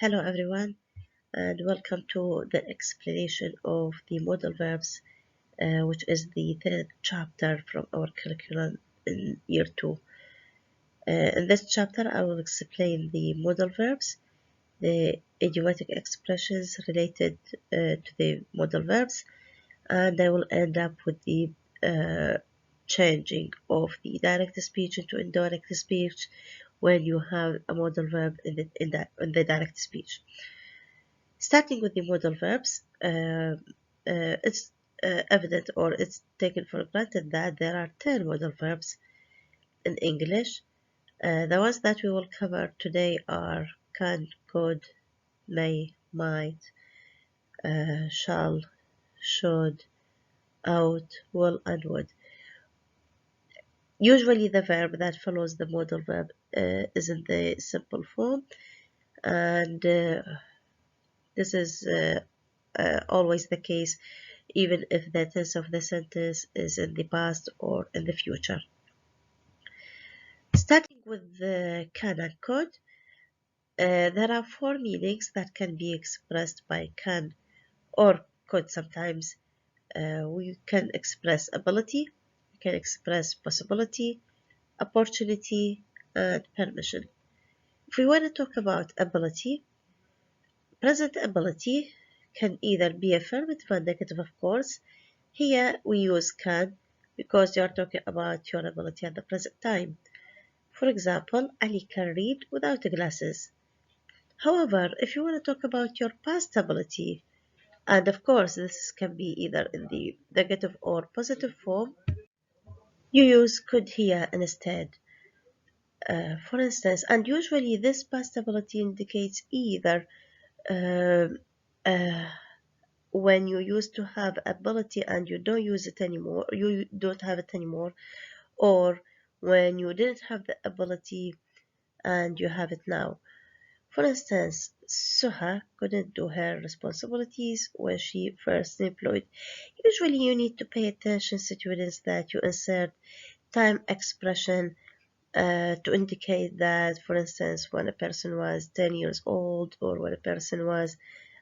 Hello everyone, and welcome to the explanation of the modal verbs, which is the third chapter from our curriculum in year 2. In this chapter, I will explain the modal verbs, the idiomatic expressions related to the modal verbs, and I will end up with the changing of the direct speech into indirect speech when you have a modal verb in the direct speech. Starting with the modal verbs, it's evident or it's taken for granted that there are 10 modal verbs in English. The ones that we will cover today are can, could, may, might, shall, should, ought, will, and would. Usually the verb that follows the modal verb is in the simple form, and this is always the case even if the tense of the sentence is in the past or in the future. Starting with the can and could, there are 4 meanings that can be expressed by can or could. Sometimes we can express ability, we can express possibility, opportunity, and permission. If we want to talk about ability, present ability can either be affirmative or negative, of course. Here we use can because you are talking about your ability at the present time. For example, Ali can read without glasses. However, if you want to talk about your past ability, and of course this can be either in the negative or positive form, you use could here instead. For instance, and usually this past ability indicates either uh, uh, when you used to have ability and you don't use it anymore, you don't have it anymore, or when you didn't have the ability and you have it now. For instance, Suha couldn't do her responsibilities when she first employed. Usually you need to pay attention, students, that you insert time expression to indicate that, for instance, when a person was 10 years old, or when a person was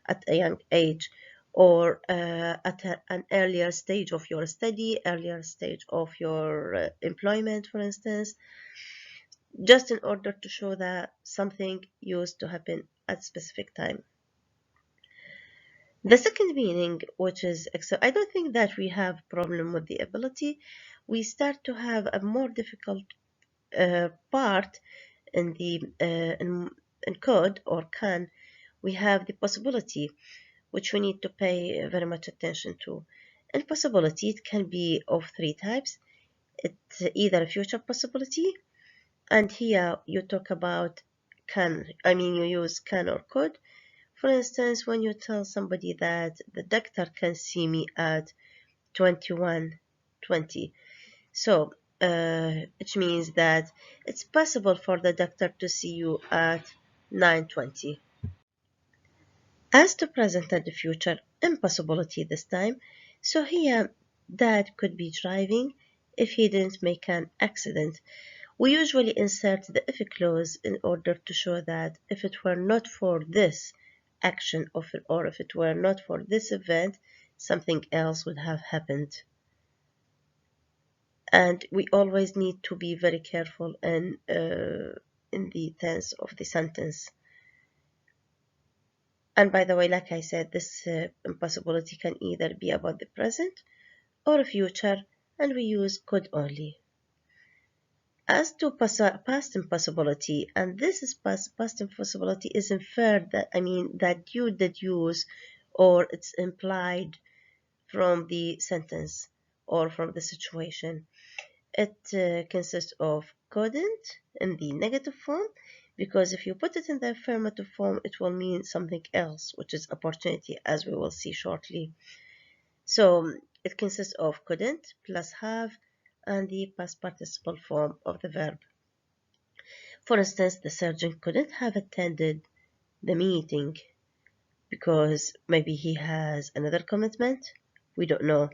at a young age, or at an earlier stage of your study, earlier stage of your employment, for instance, just in order to show that something used to happen at a specific time. The second meaning, which is, I don't think that we have problem with the ability. We start to have a more difficult part in the in code or can. We have the possibility, which we need to pay very much attention to. And possibility, it can be of 3 types. It's either a future possibility, and here you talk about you use can or could. For instance, when you tell somebody that the doctor can see me at 21:20, so it means that it's possible for the doctor to see you at 9:20. As to present and the future, impossibility this time. So here, Dad could be driving if he didn't make an accident. We usually insert the if clause in order to show that if it were not for this action or if it were not for this event, something else would have happened. And we always need to be very careful in the tense of the sentence. And by the way, like I said, this impossibility can either be about the present or future, and we use could only. As to past impossibility, and this is past impossibility is inferred that, that you did use, or it's implied from the sentence or from the situation. It consists of couldn't in the negative form, because if you put it in the affirmative form, it will mean something else, which is opportunity, as we will see shortly. So it consists of couldn't plus have and the past participle form of the verb. For instance, the surgeon couldn't have attended the meeting because maybe he has another commitment. We don't know.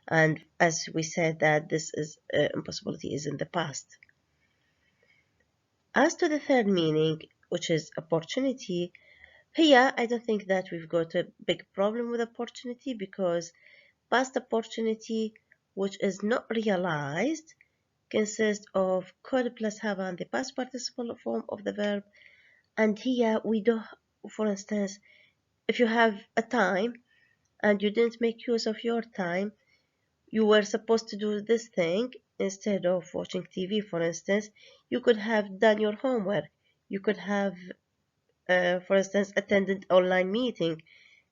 And as we said, that this is impossibility is in the past. As to the third meaning, which is opportunity, Here, I don't think that we've got a big problem with opportunity, because past opportunity, which is not realized, consists of could plus have and the past participle form of the verb. And here we do, for instance, if you have a time and you didn't make use of your time, you were supposed to do this thing instead of watching TV, for instance, you could have done your homework. You could have, for instance, attended online meeting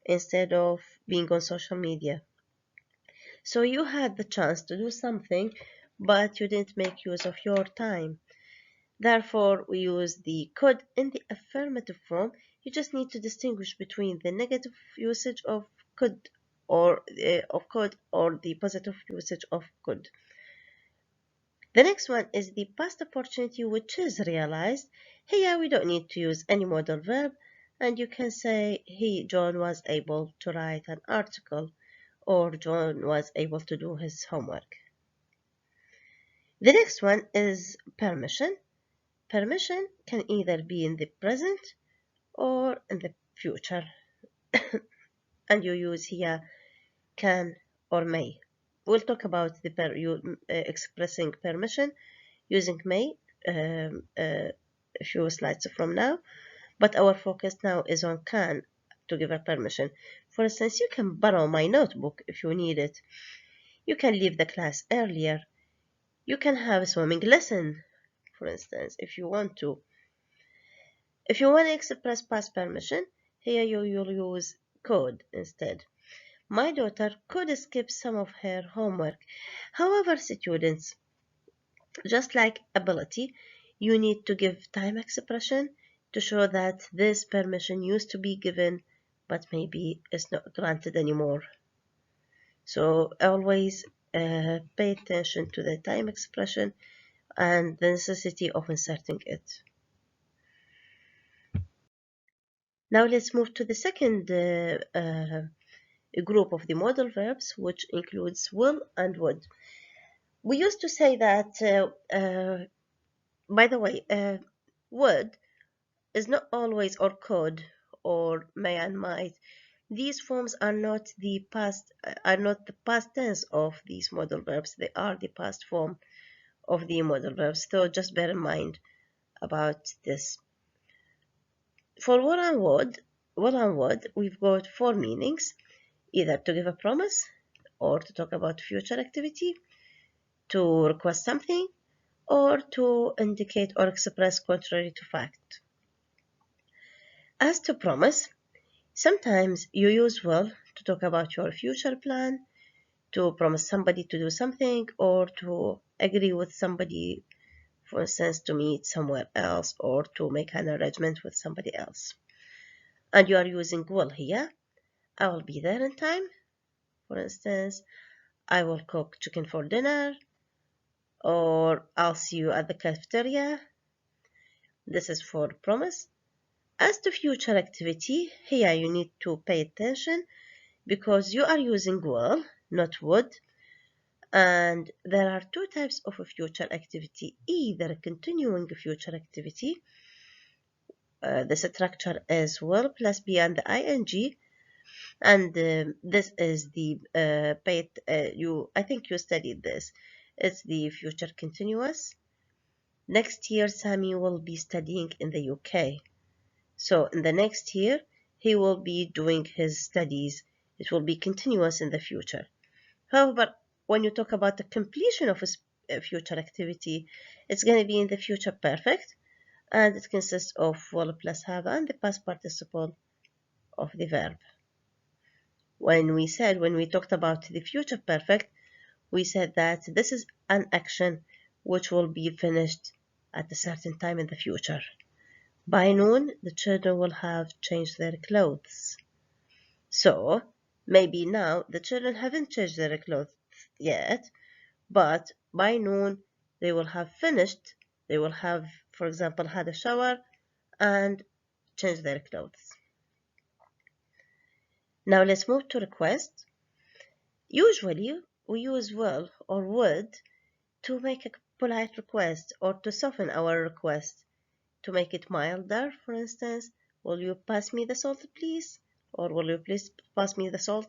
instead of being on social media. So you had the chance to do something, but you didn't make use of your time. Therefore, we use the could in the affirmative form. You just need to distinguish between the negative usage of could or the positive usage of could. The next one is the past opportunity, which is realized. Here we don't need to use any modal verb, and you can say John was able to write an article, or John was able to do his homework. The next one is permission. Permission can either be in the present or in the future, and you use here can or may. We'll talk about the expressing permission using may a few slides from now, but our focus now is on can to give a permission. For instance, you can borrow my notebook if you need it. You can leave the class earlier. You can have a swimming lesson, for instance, if you want to. If you want to express past permission, here you'll use could instead. My daughter could skip some of her homework. However, students, just like ability, you need to give time expression to show that this permission used to be given, but maybe it's not granted anymore. So always pay attention to the time expression and the necessity of inserting it. Now let's move to the second group of the modal verbs, which includes will and would. We used to say that, by the way, would is not always or could or may and might. These forms are not the past tense of these modal verbs. They are the past form of the modal verbs. So just bear in mind about this. For will and would, we've got four meanings: either to give a promise, or to talk about future activity, to request something, or to indicate or express contrary to fact. As to promise, sometimes you use will to talk about your future plan, to promise somebody to do something, or to agree with somebody, for instance, to meet somewhere else or to make an arrangement with somebody else. And you are using will here. I will be there in time. For instance, I will cook chicken for dinner, or I'll see you at the cafeteria. This is for promise. As to future activity, here you need to pay attention because you are using will, not would. And there are two types of a future activity: either a continuing future activity. The structure is will plus be and the ing, and this is the I think you studied this. It's the future continuous. Next year, Sami will be studying in the UK. So in the next year, he will be doing his studies. It will be continuous in the future. However, when you talk about the completion of a future activity, it's going to be in the future perfect, and it consists of will plus have and the past participle of the verb. When we talked about the future perfect, we said that this is an action which will be finished at a certain time in the future. By noon, the children will have changed their clothes. So, maybe now the children haven't changed their clothes yet, but by noon they will have finished. They will have, for example, had a shower and changed their clothes. Now let's move to request. Usually, we use will or would to make a polite request or to soften our request, to make it milder, for instance, Will you pass me the salt, please? Or will you please pass me the salt?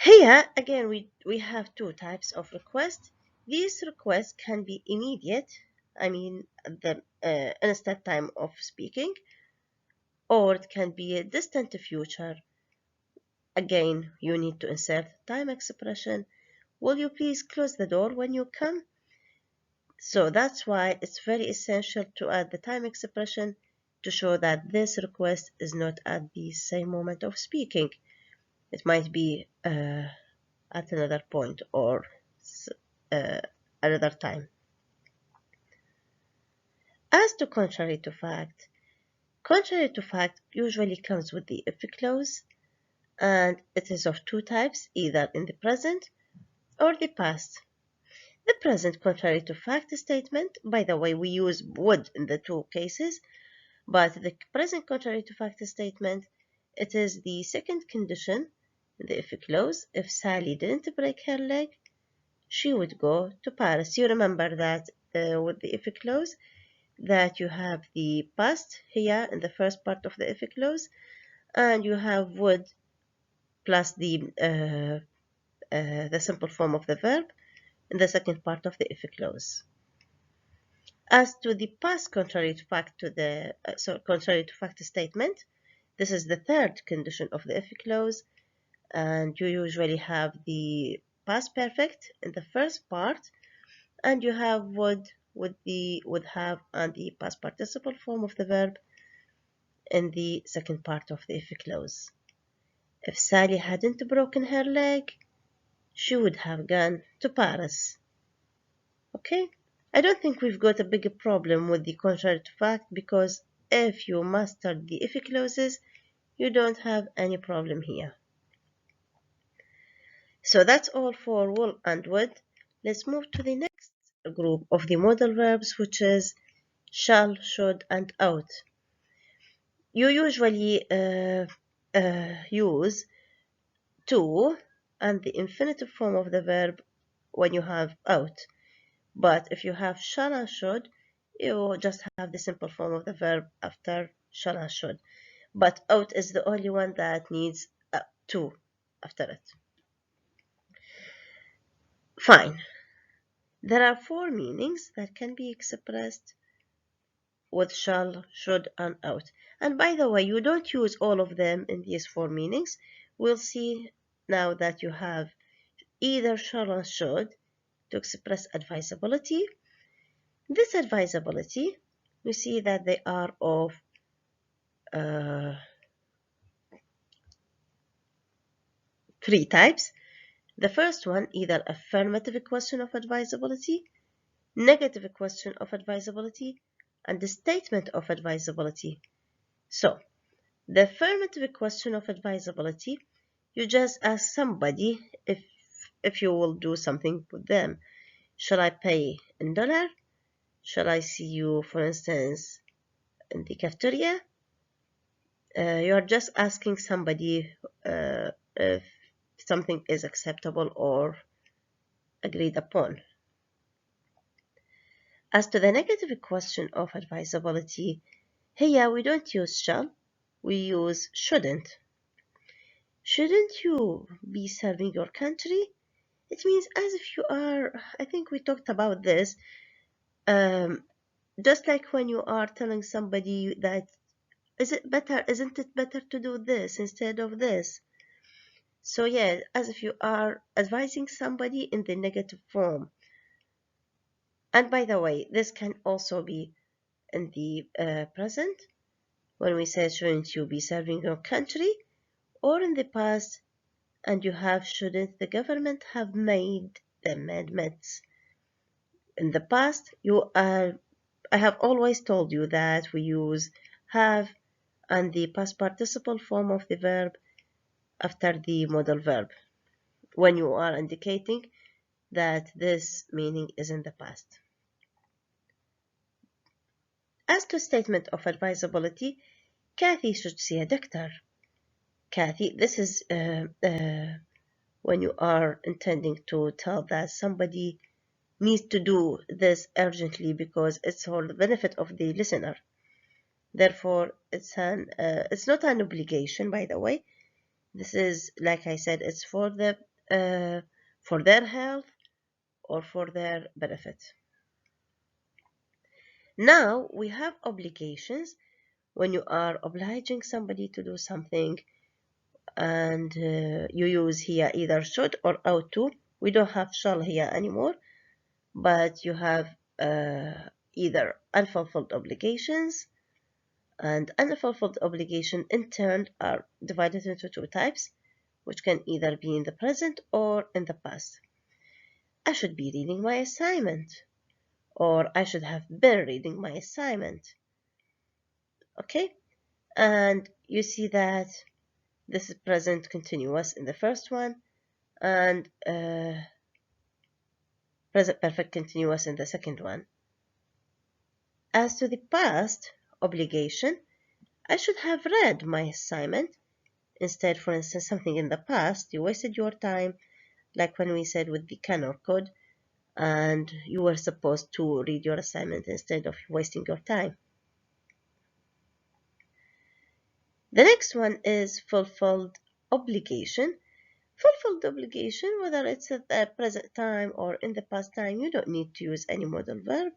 Here, again, we have two types of requests. These requests can be immediate, I mean, the instant time of speaking, or it can be a distant future. Again, you need to insert time expression. Will you please close the door when you come? So that's why it's very essential to add the time expression to show that this request is not at the same moment of speaking. It might be at another point or uh, another time. As to contrary to fact usually comes with the if clause, and it is of two types, either in the present or the past. The present contrary to fact statement, by the way, we use would in the two cases, but the present contrary to fact statement, it is the second condition in the if clause. If Sally didn't break her leg, she would go to Paris. You remember that with the if clause, that you have the past here in the first part of the if clause, and you have would plus the simple form of the verb in the second part of the if clause. As to the past contrary to fact contrary to fact statement, this is the third condition of the if clause, and you usually have the past perfect in the first part, and you have would have and the past participle form of the verb in the second part of the if clause. If Sally hadn't broken her leg, she would have gone to Paris. Okay? I don't think we've got a big problem with the contrary to fact, because if you mastered the if clauses, you don't have any problem here. So that's all for will and would. Let's move to the next group of the modal verbs, which is shall, should, and ought. You usually use to and the infinitive form of the verb when you have ought. But if you have shall and should, you just have the simple form of the verb after shall and should. But ought is the only one that needs to after it. Fine. There are four meanings that can be expressed with shall, should, and ought. And by the way, you don't use all of them in these four meanings. We'll see now that you have either shall and should to express advisability. This advisability, we see that they are of three types. The first one, either affirmative question of advisability, negative question of advisability, and the statement of advisability. So, the affirmative question of advisability, you just ask somebody if you will do something with them. Shall I pay in dollar? Shall I see you, for instance, in the cafeteria? You're just asking somebody if something is acceptable or agreed upon. As to the negative question of advisability, here we don't use shall, we use shouldn't. Shouldn't you be serving your country? It means as if you are, I think we talked about this, just like when you are telling somebody that, isn't it better to do this instead of this? So yeah, as if you are advising somebody in the negative form. And by the way, this can also be in the present, when we say shouldn't you be serving your country, or in the past, and you have shouldn't the government have made the amendments. In the past, I have always told you that we use have and the past participle form of the verb after the modal verb when you are indicating that this meaning is in the past. As to statement of advisability, Kathy should see a doctor. Kathy, this is when you are intending to tell that somebody needs to do this urgently because it's for the benefit of the listener. Therefore, it's not an obligation, by the way. This is, like I said, it's for their health or for their benefit. Now we have obligations when you are obliging somebody to do something, and you use here either should or ought to. We don't have shall here anymore, but you have either unfulfilled obligations, and unfulfilled obligation in turn are divided into two types, which can either be in the present or in the past. I should be reading my assignment, or I should have been reading my assignment. Okay, and you see that this is present continuous in the first one, and present perfect continuous in the second one. As to the past obligation, I should have read my assignment. Instead, for instance, something in the past, you wasted your time, like when we said with the can or could, and you were supposed to read your assignment instead of wasting your time. The next one is fulfilled obligation. Fulfilled obligation, whether it's at the present time or in the past time, you don't need to use any modal verb.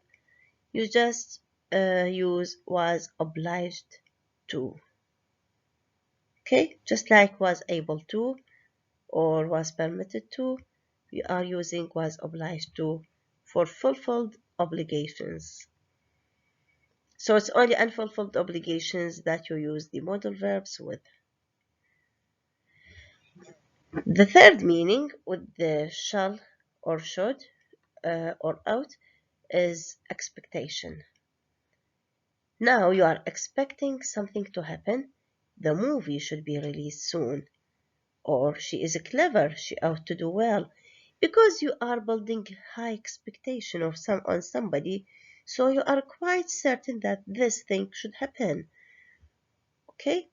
You just use was obliged to. Okay, just like was able to or was permitted to, we are using was obliged to for fulfilled obligations. So it's only unfulfilled obligations that you use the modal verbs with. The third meaning with the shall or should or ought is expectation. Now you are expecting something to happen. The movie should be released soon. Or she is clever, she ought to do well. Because you are building high expectation on somebody, so you are quite certain that this thing should happen. Okay?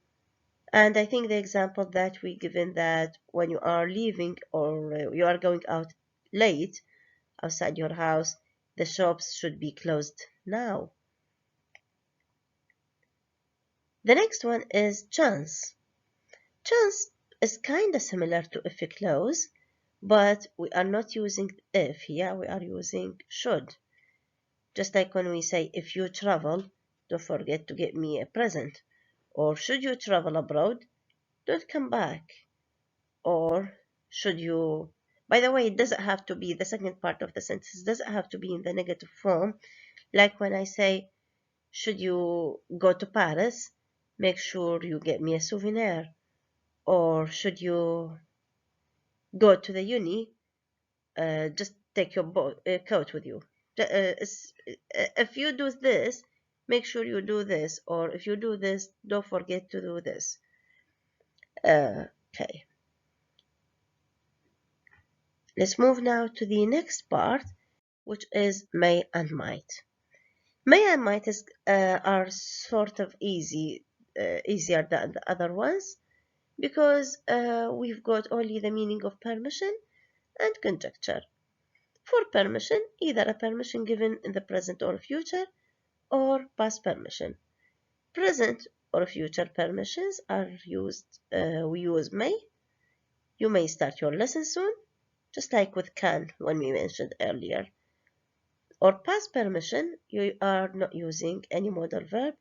And I think the example that we given, that when you are leaving or you are going out late outside your house, the shops should be closed now. The next one is chance. Chance is kind of similar to if clause, but we are not using if here, we are using should. Just like when we say, if you travel, don't forget to get me a present. Or should you travel abroad, don't come back. Or should you, by the way, it doesn't have to be, the second part of the sentence doesn't have to be in the negative form. Like when I say, should you go to Paris, make sure you get me a souvenir. Or should you go to the uni, just take your coat with you. If you do this, make sure you do this, or if you do this, don't forget to do this. Okay. Let's move now to the next part, which is may and might. May and might are sort of easier than the other ones, because we've got only the meaning of permission and conjecture. For permission, either a permission given in the present or future, or past permission. Present or future permissions are used, we use may. You may start your lesson soon, just like with can when we mentioned earlier. Or past permission, you are not using any modal verb.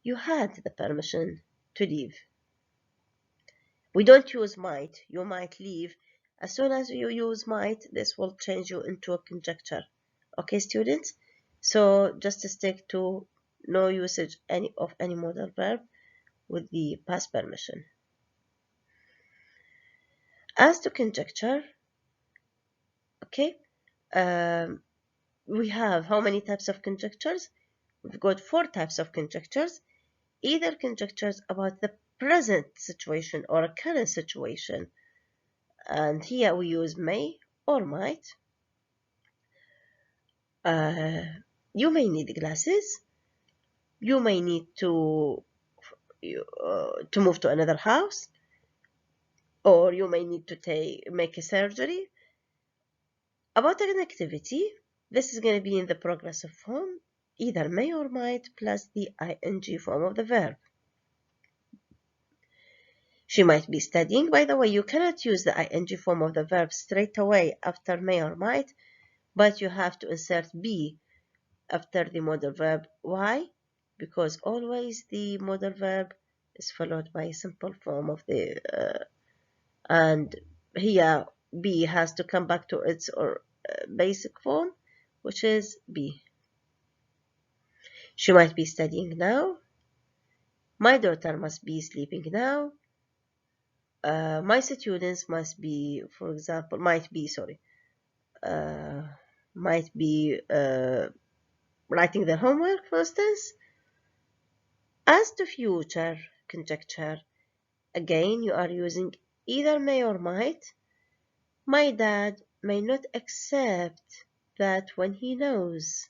You had the permission to leave. We don't use might. You might leave. As soon as you use might, this will change you into a conjecture. Okay, students? So just stick to no usage of any modal verb with the past permission. As to conjecture, okay, we have how many types of conjectures? We've got 4 types of conjectures. Either conjectures about the present situation or a current situation, and here we use may or might. You may need glasses. You may need to move to another house, or you may need to make a surgery. About an activity, this is going to be in the progressive form. either may or might plus the ing form of the verb. She might be studying. By the way, you cannot use the ing form of the verb straight away after may or might, but you have to insert be after the modal verb. Why? Because always the modal verb is followed by a simple form of the and here be has to come back to its basic form, which is be. She might be studying now. My daughter must be sleeping now. My students must be, for example, might be writing their homework, for instance. As to future conjecture, again, you are using either may or might. My dad may not accept that when he knows.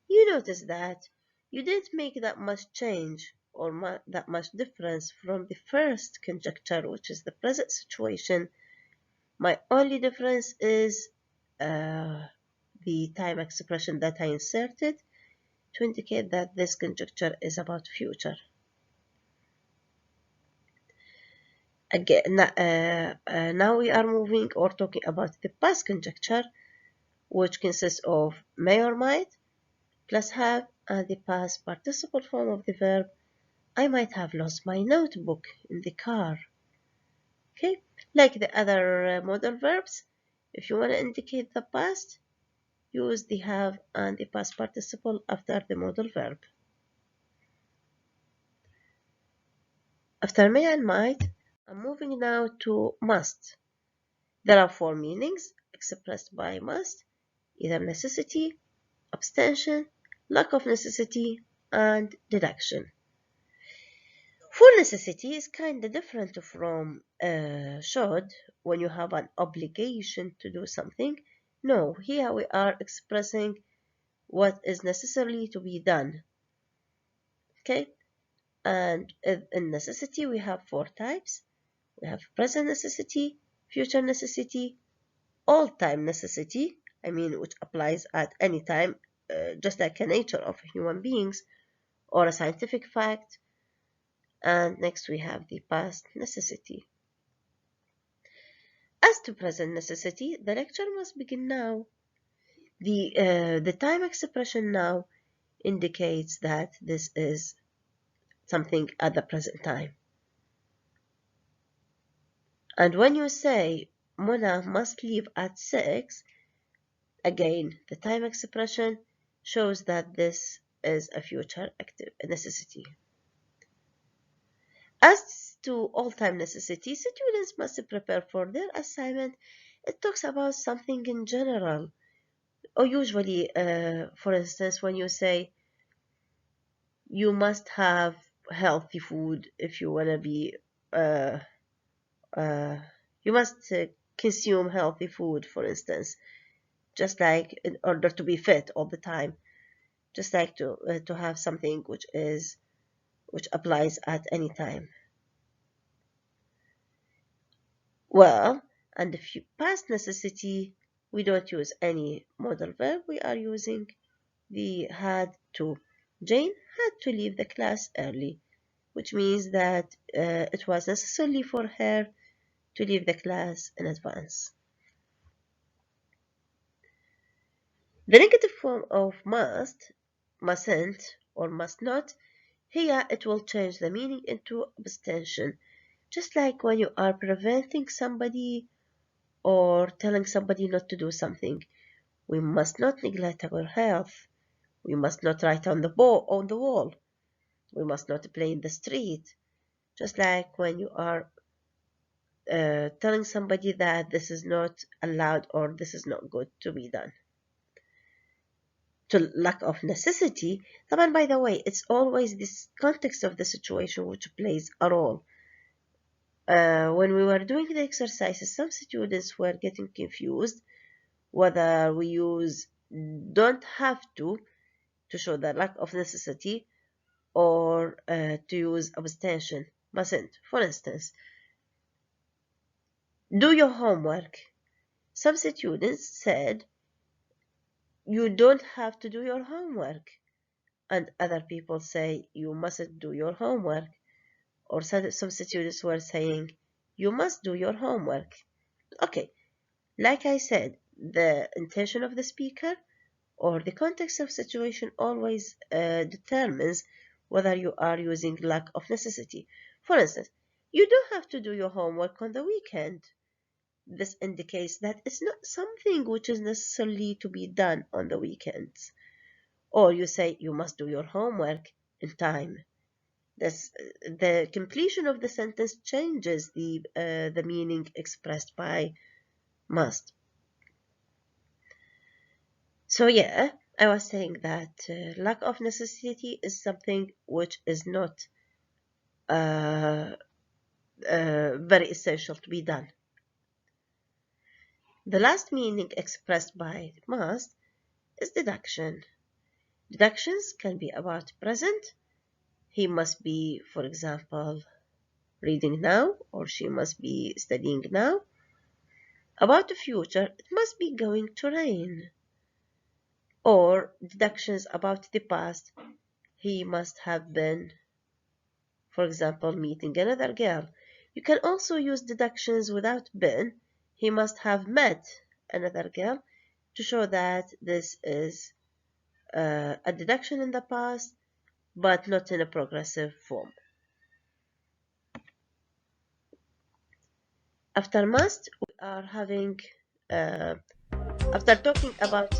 You notice that you didn't make that much change or that much difference from the first conjecture, which is the present situation. My only difference is the time expression that I inserted to indicate that this conjecture is about future. Again, now we are moving or talking about the past conjecture, which consists of may or might plus have and the past participle form of the verb. I might have lost my notebook in the car. Okay, like the other modal verbs, if you want to indicate the past, use the have and the past participle after the modal verb. After may and might, I'm moving now to must. There are four meanings expressed by must: either necessity, abstention, lack of necessity, and deduction. For necessity is kind of different from should, when you have an obligation to do something. No, here we are expressing what is necessarily to be done. Okay, and in necessity we have four types. We have present necessity, future necessity, all-time necessity, which applies at any time, just like the nature of human beings or a scientific fact. And next we have the past necessity. As to present necessity, the lecture must begin now. The time expression now indicates that this is something at the present time. And when you say Mona must leave at 6, again, the time expression shows that this is a future active necessity. As to all-time necessity, students must prepare for their assignment. It talks about something in general. Or usually, for instance, when you say you must have healthy food if you want to be, you must consume healthy food, for instance, just like in order to be fit all the time, just like to have something which applies at any time. Well, and the past necessity, we don't use any modal verb. We are using the had to. Jane had to leave the class early, which means that it was necessary for her to leave the class in advance. The negative form of must, mustn't, or must not, here it will change the meaning into abstention, just like when you are preventing somebody or telling somebody not to do something. We must not neglect our health. We must not write on the wall. We must not play in the street. Just like when you are telling somebody that this is not allowed or this is not good to be done. To lack of necessity, by the way, it's always this context of the situation which plays a role. When we were doing the exercises, some students were getting confused whether we use don't have to show the lack of necessity, or to use abstention, mustn't. For instance, do your homework. Some students said you don't have to do your homework. and other people say you mustn't do your homework, or some students were saying you must do your homework. Okay, like I said, the intention of the speaker or the context of situation always determines whether you are using lack of necessity. For instance, you don't have to do your homework on the weekend. This indicates that it's not something which is necessarily to be done on the weekends. Or you say you must do your homework in time. The completion of the sentence changes the meaning expressed by must. So yeah, I was saying that lack of necessity is something which is not very essential to be done. The last meaning expressed by must is deduction. Deductions can be about present. He must be, for example, reading now, or she must be studying now. About the future, it must be going to rain. Or deductions about the past, he must have been, for example, meeting another girl. You can also use deductions without been. He must have met another girl to show that this is a deduction in the past, but not in a progressive form. After must, we are having, after talking about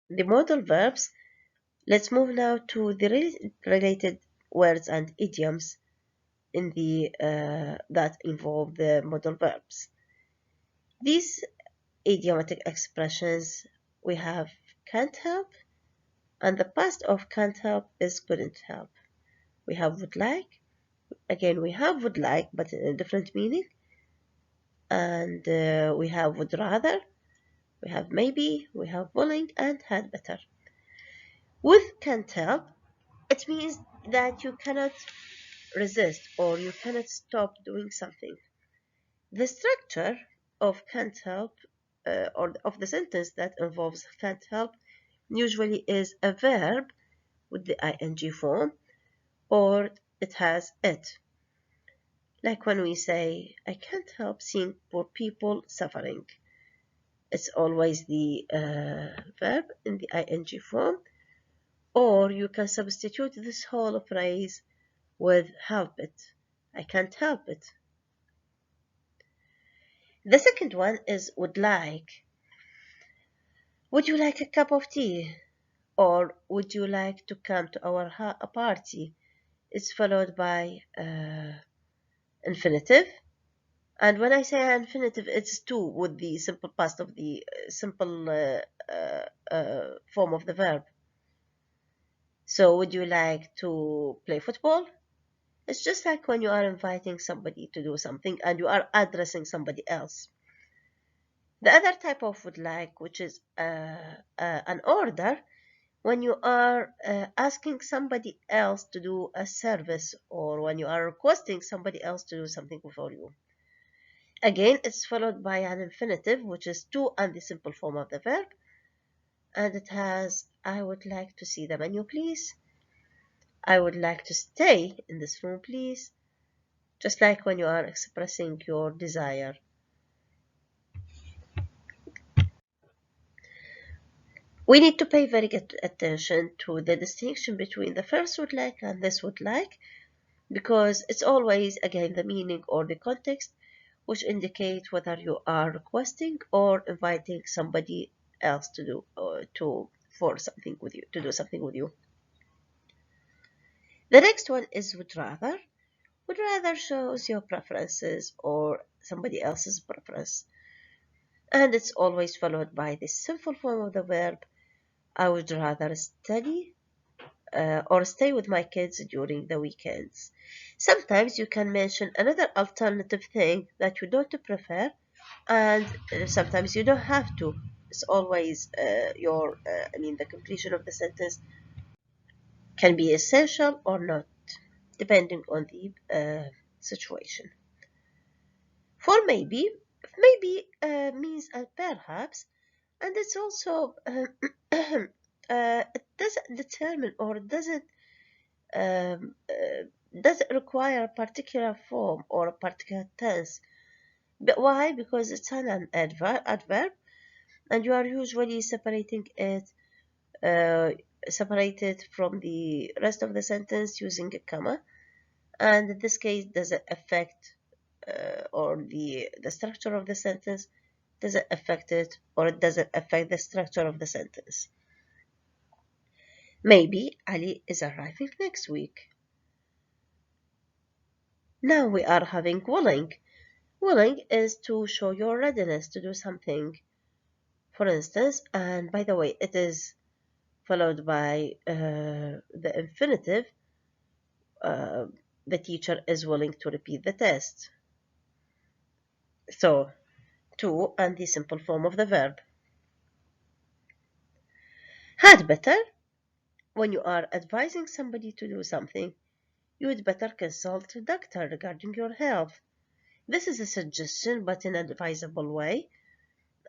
the modal verbs. Let's move now to the related words and idioms in the that involve the modal verbs. These idiomatic expressions, we have can't help, and the past of can't help is couldn't help. We have would like, again we have would like but in a different meaning, and we have would rather, we have maybe, we have willing, and had better. With can't help, it means that you cannot resist or you cannot stop doing something. The structure of can't help or of the sentence that involves can't help usually is a verb with the ing form, or it has it. Like when we say, I can't help seeing poor people suffering. It's always the verb in the ing form, or you can substitute this whole phrase with help it. I can't help it. The second one is would like. Would you like a cup of tea? Or would you like to come to our party? It's followed by infinitive. And when I say infinitive, it's to with the simple past of the simple form of the verb. So would you like to play football? It's just like when you are inviting somebody to do something and you are addressing somebody else. The other type of would like, which is an order, when you are asking somebody else to do a service, or when you are requesting somebody else to do something for you. Again, it's followed by an infinitive, which is to and the simple form of the verb. And it has, I would like to see the menu, please. I would like to stay in this room, please. Just like when you are expressing your desire. We need to pay very good attention to the distinction between the first would like and this would like, because it's always, again, the meaning or the context which indicate whether you are requesting or inviting somebody else to do for something with you, to do something with you. The next one is would rather. Would rather shows your preferences or somebody else's preference, and it's always followed by the simple form of the verb. I would rather study or stay with my kids during the weekends. Sometimes you can mention another alternative thing that you don't prefer, and sometimes you don't have to. It's always the completion of the sentence can be essential or not, depending on the situation. For maybe, maybe means perhaps, and it's also it doesn't determine or um, uh, doesn't require a particular form or a particular tense. But why? Because it's an adverb, and you are usually separating it separated from the rest of the sentence using a comma, and in this case doesn't affect or the structure of the sentence doesn't affect it, or it doesn't affect the structure of the sentence. Maybe Ali is arriving next week. Now we are having willing. Willing is to show your readiness to do something. For instance, and by the way, it is followed by the infinitive. Uh, the teacher is willing to repeat the test. So, to and the simple form of the verb. Had better. When you are advising somebody to do something, you would better consult a doctor regarding your health. This is a suggestion, but in an advisable way,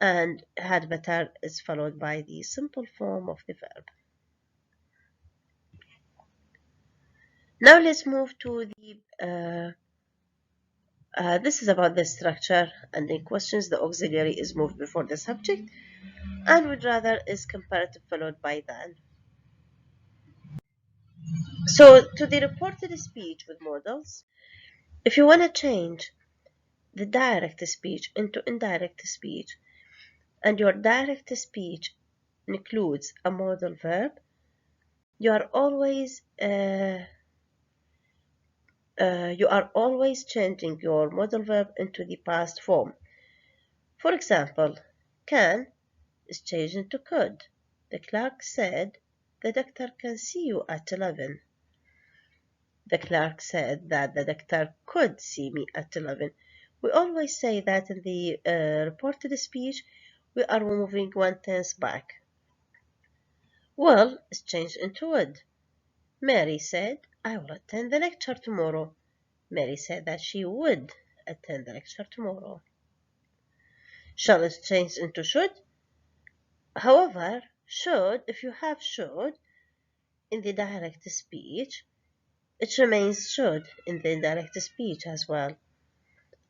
and had better is followed by the simple form of the verb. Now let's move to the this is about the structure, and in questions the auxiliary is moved before the subject, and would rather is comparative followed by than. So to the reported speech with modals, if you want to change the direct speech into indirect speech, and your direct speech includes a modal verb, you are always changing your modal verb into the past form. For example, can is changed into could. The clerk said the doctor can see you at 11. The clerk said that the doctor could see me at 11. We always say that in the reported speech we are moving one tense back. Will is changed into would. Mary said, I will attend the lecture tomorrow. Mary said that she would attend the lecture tomorrow. Shall is changed into should. However, should, if you have should in the direct speech, it remains should in the indirect speech as well.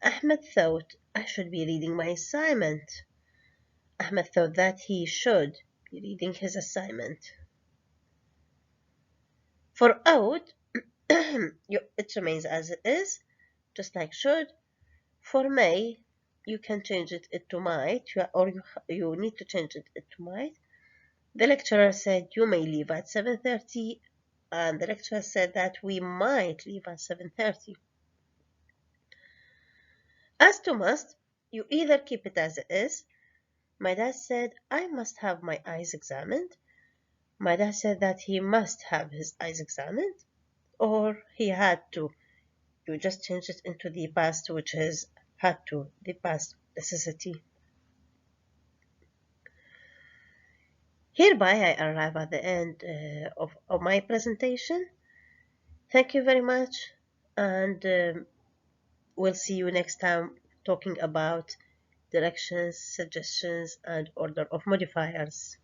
Ahmed thought I should be reading my assignment. Ahmed thought that he should be reading his assignment. For ought, it remains as it is, just like should. For may, you can change it to might, or you need to change it to might. The lecturer said you may leave at 7:30, and the lecturer said that we might leave at 7:30. As to must, you either keep it as it is. My dad said I must have my eyes examined. My dad said that he must have his eyes examined, or he had to. You just change it into the past, which is had to, the past necessity. Hereby I arrive at the end of my presentation. Thank you very much, and we'll see you next time talking about directions, suggestions, and order of modifiers.